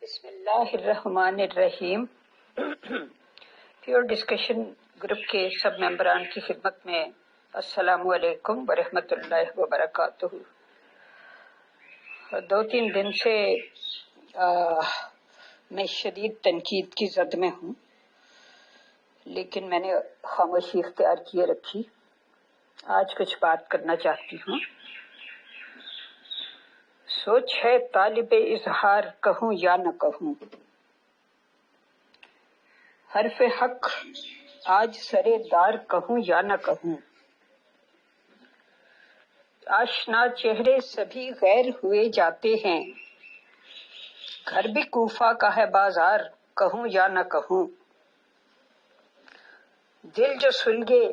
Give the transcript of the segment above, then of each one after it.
بسم اللہ الرحمن الرحیم۔ پیور ڈسکشن گروپ کے سب ممبران کی خدمت میں السلام علیکم ورحمۃ اللہ وبرکاتہ۔ 2-3 دن سے میں شدید تنقید کی زد میں ہوں، لیکن میں نے خاموشی اختیار کیے رکھی۔ آج کچھ بات کرنا چاہتی ہوں۔ سوچ ہے طالب اظہار کہوں یا نہ کہوں، حرف حق آج سرے دار کہوں یا نہ کہوں، آشنا چہرے سبھی غیر ہوئے جاتے ہیں، گھر بھی کوفہ کا ہے بازار کہوں یا نہ کہوں، دل جو سلگے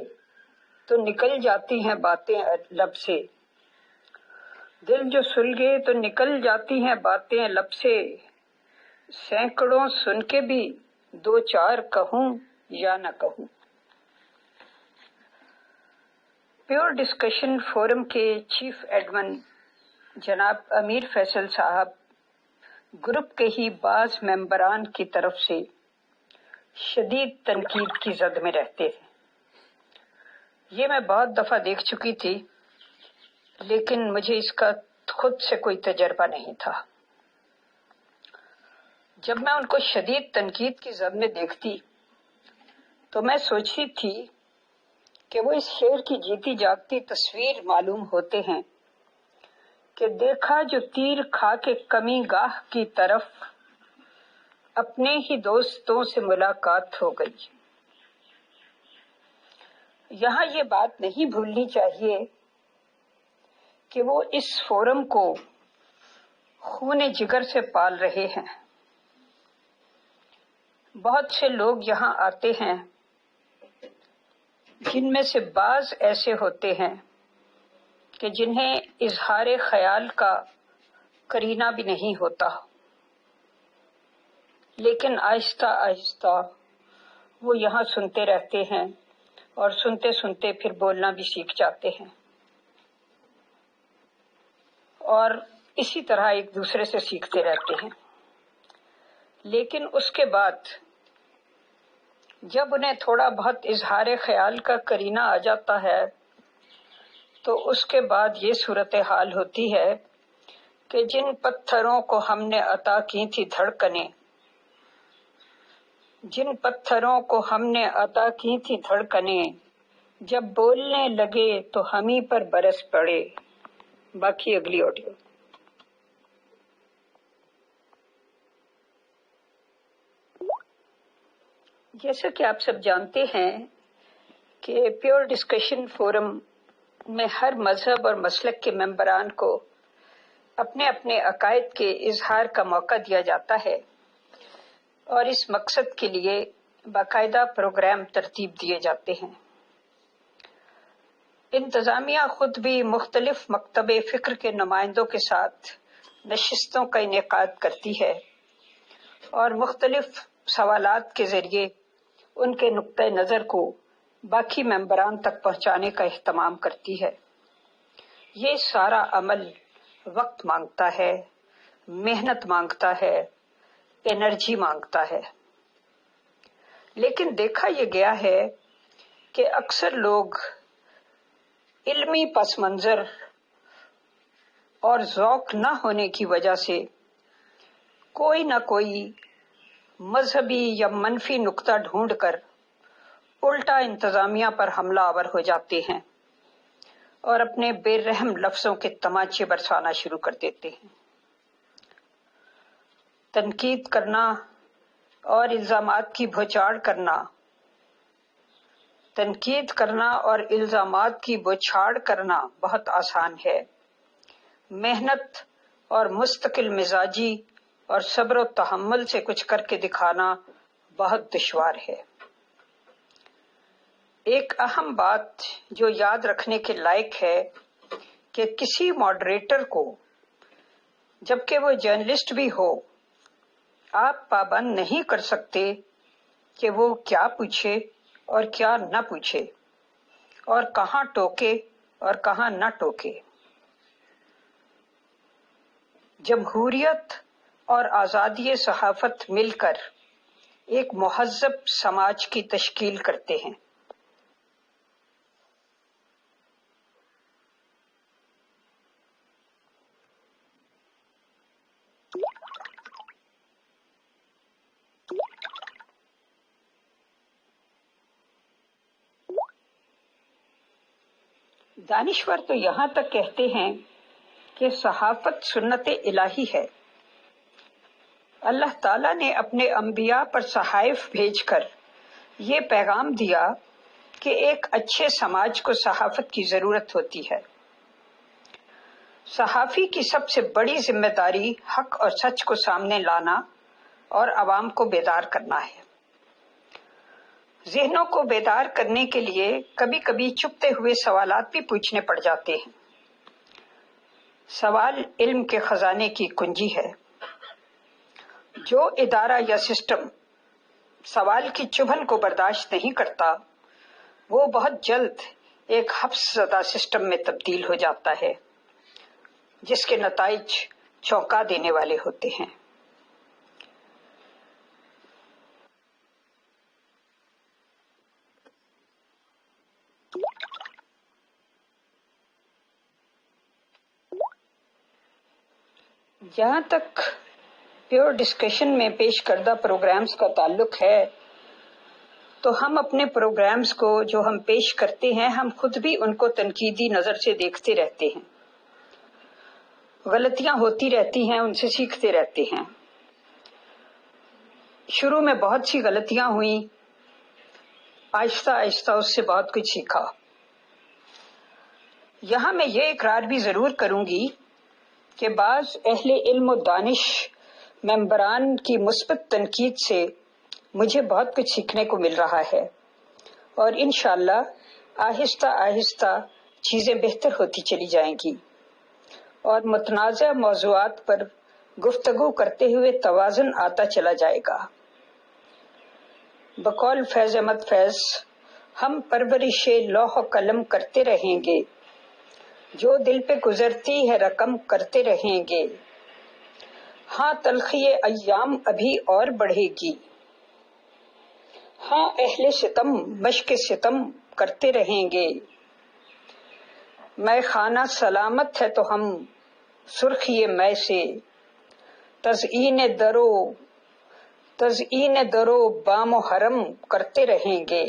تو نکل جاتی ہیں باتیں لب سے، دل جو سلگے تو نکل جاتی ہیں باتیں لب سے، سینکڑوں سن کے بھی 2-4 کہوں یا نہ کہوں۔ پیور ڈسکشن فورم کے چیف ایڈمن جناب امیر فیصل صاحب گروپ کے ہی بعض ممبران کی طرف سے شدید تنقید کی زد میں رہتے ہیں۔ یہ میں بہت دفعہ دیکھ چکی تھی، لیکن مجھے اس کا خود سے کوئی تجربہ نہیں تھا۔ جب میں ان کو شدید تنقید کی زد میں دیکھتی تو میں سوچی تھی کہ وہ اس شعر کی جیتی جاگتی تصویر معلوم ہوتے ہیں کہ دیکھا جو تیر کھا کے کمی گاہ کی طرف، اپنے ہی دوستوں سے ملاقات ہو گئی۔ یہاں یہ بات نہیں بھولنی چاہیے کہ وہ اس فورم کو خون جگر سے پال رہے ہیں۔ بہت سے لوگ یہاں آتے ہیں جن میں سے بعض ایسے ہوتے ہیں کہ جنہیں اظہار خیال کا قرینہ بھی نہیں ہوتا، لیکن آہستہ آہستہ وہ یہاں سنتے رہتے ہیں اور سنتے سنتے پھر بولنا بھی سیکھ جاتے ہیں، اور اسی طرح ایک دوسرے سے سیکھتے رہتے ہیں۔ لیکن اس کے بعد جب انہیں تھوڑا بہت اظہار خیال کا قرینہ آ جاتا ہے تو اس کے بعد یہ صورتحال ہوتی ہے کہ جن پتھروں کو ہم نے عطا کی تھی دھڑکنیں، جن پتھروں کو ہم نے عطا کی تھی دھڑکنیں، جب بولنے لگے تو ہم ہی پر برس پڑے۔ باقی اگلی آڈیو۔ جیسا کہ آپ سب جانتے ہیں کہ پیور ڈسکشن فورم میں ہر مذہب اور مسلک کے ممبران کو اپنے اپنے عقائد کے اظہار کا موقع دیا جاتا ہے، اور اس مقصد کے لیے باقاعدہ پروگرام ترتیب دیے جاتے ہیں۔ انتظامیہ خود بھی مختلف مکتب فکر کے نمائندوں کے ساتھ نشستوں کا انعقاد کرتی ہے اور مختلف سوالات کے ذریعے ان کے نقطہ نظر کو باقی ممبران تک پہنچانے کا اہتمام کرتی ہے۔ یہ سارا عمل وقت مانگتا ہے، محنت مانگتا ہے، انرجی مانگتا ہے، لیکن دیکھا یہ گیا ہے کہ اکثر لوگ علمی پس منظر اور ذوق نہ ہونے کی وجہ سے کوئی نہ کوئی مذہبی یا منفی نقطہ ڈھونڈ کر الٹا انتظامیہ پر حملہ آور ہو جاتے ہیں اور اپنے بے رحم لفظوں کے تماچے برسانا شروع کر دیتے ہیں۔ تنقید کرنا اور الزامات کی بھوچاڑ کرنا، تنقید کرنا اور الزامات کی بوچھاڑ کرنا بہت آسان ہے، محنت اور مستقل مزاجی اور صبر و تحمل سے کچھ کر کے دکھانا بہت دشوار ہے۔ ایک اہم بات جو یاد رکھنے کے لائق ہے کہ کسی ماڈریٹر کو، جبکہ وہ جرنلسٹ بھی ہو، آپ پابند نہیں کر سکتے کہ وہ کیا پوچھے اور کیا نہ پوچھے، اور کہاں ٹوکے اور کہاں نہ ٹوکے۔ جمہوریت اور آزادی صحافت مل کر ایک مہذب سماج کی تشکیل کرتے ہیں۔ دانشور تو یہاں تک کہتے ہیں کہ صحافت سنت الہی ہے۔ اللہ تعالیٰ نے اپنے انبیاء پر صحائف بھیج کر یہ پیغام دیا کہ ایک اچھے سماج کو صحافت کی ضرورت ہوتی ہے۔ صحافی کی سب سے بڑی ذمہ داری حق اور سچ کو سامنے لانا اور عوام کو بیدار کرنا ہے۔ ذہنوں کو بیدار کرنے کے لیے کبھی کبھی چھپتے ہوئے سوالات بھی پوچھنے پڑ جاتے ہیں۔ سوال علم کے خزانے کی کنجی ہے۔ جو ادارہ یا سسٹم سوال کی چبھن کو برداشت نہیں کرتا، وہ بہت جلد ایک حبس زدہ سسٹم میں تبدیل ہو جاتا ہے، جس کے نتائج چونکا دینے والے ہوتے ہیں۔ جہاں تک پیور ڈسکشن میں پیش کردہ پروگرامز کا تعلق ہے، تو ہم اپنے پروگرامز کو جو ہم پیش کرتے ہیں، ہم خود بھی ان کو تنقیدی نظر سے دیکھتے رہتے ہیں۔ غلطیاں ہوتی رہتی ہیں، ان سے سیکھتے رہتے ہیں۔ شروع میں بہت سی غلطیاں ہوئیں، آہستہ آہستہ اس سے بہت کچھ سیکھا۔ یہاں میں یہ اقرار بھی ضرور کروں گی کہ بعض اہل علم و دانش ممبران کی مثبت تنقید سے مجھے بہت کچھ سیکھنے کو مل رہا ہے، اور انشاءاللہ آہستہ آہستہ چیزیں بہتر ہوتی چلی جائیں گی، اور متنازع موضوعات پر گفتگو کرتے ہوئے توازن آتا چلا جائے گا۔ بقول فیض احمد فیض، ہم پرورش لوح و قلم کرتے رہیں گے، جو دل پہ گزرتی ہے رقم کرتے رہیں گے، ہاں تلخی ایام ابھی اور بڑھے گی، ہاں اہل ستم مشق ستم کرتے رہیں گے، میں خانہ سلامت ہے تو ہم سرخی میں سے تزئین درو بام و حرم کرتے رہیں گے،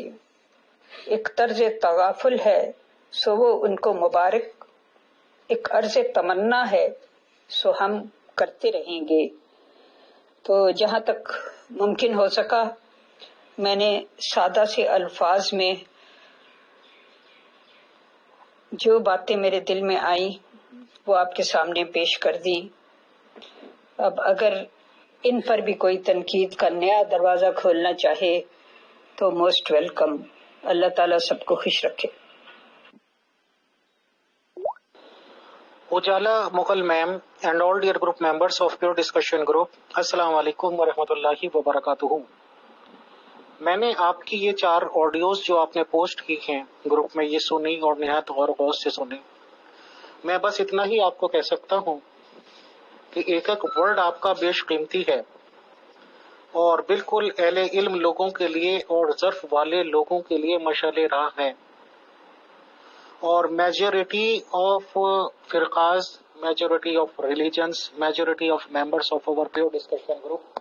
ایک طرز تغافل ہے سو وہ ان کو مبارک، ایک عرض تمنا ہے سو ہم کرتے رہیں گے۔ تو جہاں تک ممکن ہو سکا میں نے سادہ سے الفاظ میں جو باتیں میرے دل میں آئیں وہ آپ کے سامنے پیش کر دی۔ اب اگر ان پر بھی کوئی تنقید کا نیا دروازہ کھولنا چاہے تو موسٹ ویلکم۔ اللہ تعالیٰ سب کو خوش رکھے۔ Ujala Mughal ma'am and all dear group members of pure discussion group, السلام علیکم ورحمۃ اللہ وبرکاتہ۔ میں نے آپ کی یہ 4 آڈیوز جو آپ نے پوسٹ کی ہیں گروپ میں یہ سنی اور نہایت غور و خوض سے سنی۔ میں بس اتنا ہی آپ کو کہہ سکتا ہوں کہ ایک ایک ورڈ آپ کا بیش قیمتی ہے، اور بالکل اہل علم لوگوں کے لیے اور ظرف والے لوگوں کے لیے مشعل راہ ہے۔ اور میجورٹی آف فرقاز، majority of religions, majority of members of our pure discussion group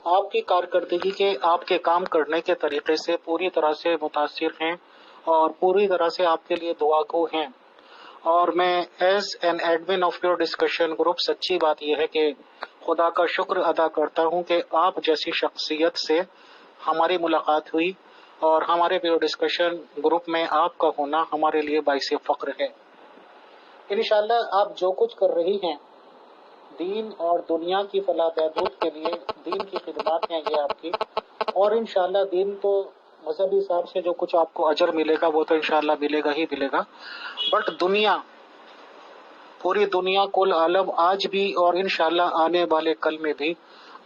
آپ کی کارکردگی کے، آپ کے کام کرنے کے طریقے سے پوری طرح سے متاثر ہیں اور پوری طرح سے آپ کے لیے دعا گو ہیں۔ اور میں as an admin of pure discussion group سچی بات یہ ہے کہ خدا کا شکر ادا کرتا ہوں کہ آپ جیسی شخصیت سے ہماری ملاقات ہوئی، اور ہمارے پیور ڈسکشن گروپ میں آپ کا ہونا ہمارے لیے باعث فخر ہے۔ انشاءاللہ آپ جو کچھ کر رہی ہیں دین اور دنیا کی فلاح بہبود کے لیے، دین کی خدمات ہیں یہ آپ کی، اور انشاءاللہ دین تو مذہبی حساب سے جو کچھ آپ کو اجر ملے گا وہ تو انشاءاللہ ملے گا ہی ملے گا، بٹ دنیا، پوری دنیا کل عالم آج بھی اور انشاءاللہ آنے والے کل میں بھی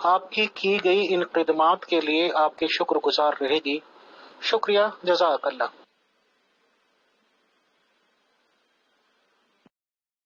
آپ کی گئی ان خدمات کے لیے آپ کے شکر گزار رہے گی۔ شکریہ، جزاک اللہ۔